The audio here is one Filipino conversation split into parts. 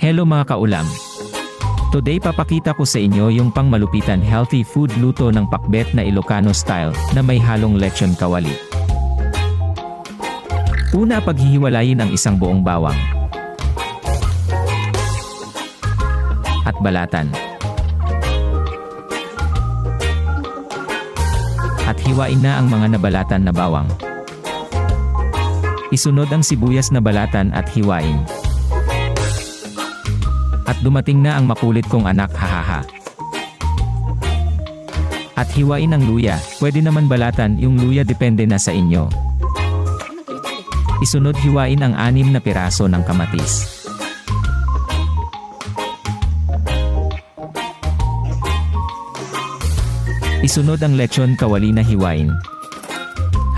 Hello mga kaulam. Today papakita ko sa inyo yung pangmalupitan healthy food luto ng pakbet na Ilocano style na may halong lechon kawali. Una, paghihiwalayin ang isang buong bawang at balatan. At hiwain na ang mga nabalatan na bawang. Isunod ang sibuyas na balatan at hiwain. At dumating na ang makulit kong anak, hahaha. At hiwain ang luya, pwede naman balatan yung luya, depende na sa inyo. Isunod, hiwain ang 6 na piraso ng kamatis. Isunod ang lechon kawali na hiwain.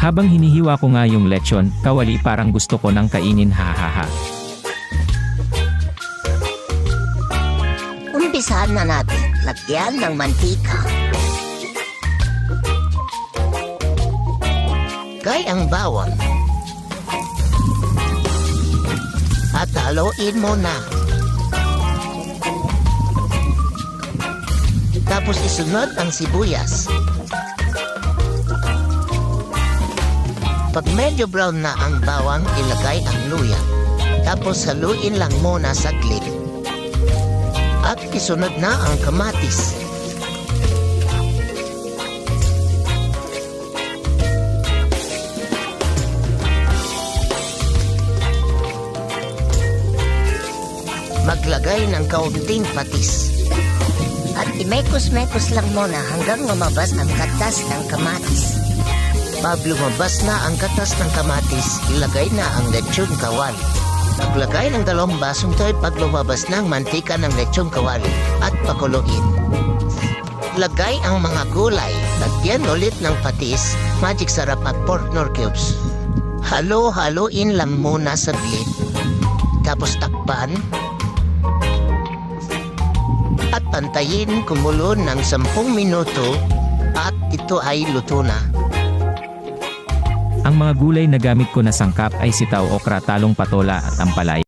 Habang hinihiwa ko nga yung lechon kawali, parang gusto ko nang kainin, hahaha. Umpisahan na natin lagyan ng mantika. Gay ang bawang. At haluin mo na. Tapos isunod ang sibuyas. Pag medyo brown na ang bawang, ilagay ang luya. Tapos haluin lang muna saglit. At isunod na ang kamatis. Maglagay ng kaunting patis. At imekos-mekos lang muna hanggang lumabas ang katas ng kamatis. Pag lumabas na ang katas ng kamatis, ilagay na ang lechon kawali. Maglagay ng 2 basong toy pag lumabas ng mantika ng lechon kawali at pakuluin. Lagay ang mga gulay. Lagyan ulit ng patis, magic sarap at pork nor cubes. Halo-haloin lang muna saglit. Tapos takpan. At pantayin kumulo ng 10 minuto at ito ay luto na. Ang mga gulay na gamit ko na sangkap ay sitaw, okra, talong, patola at ampalaya.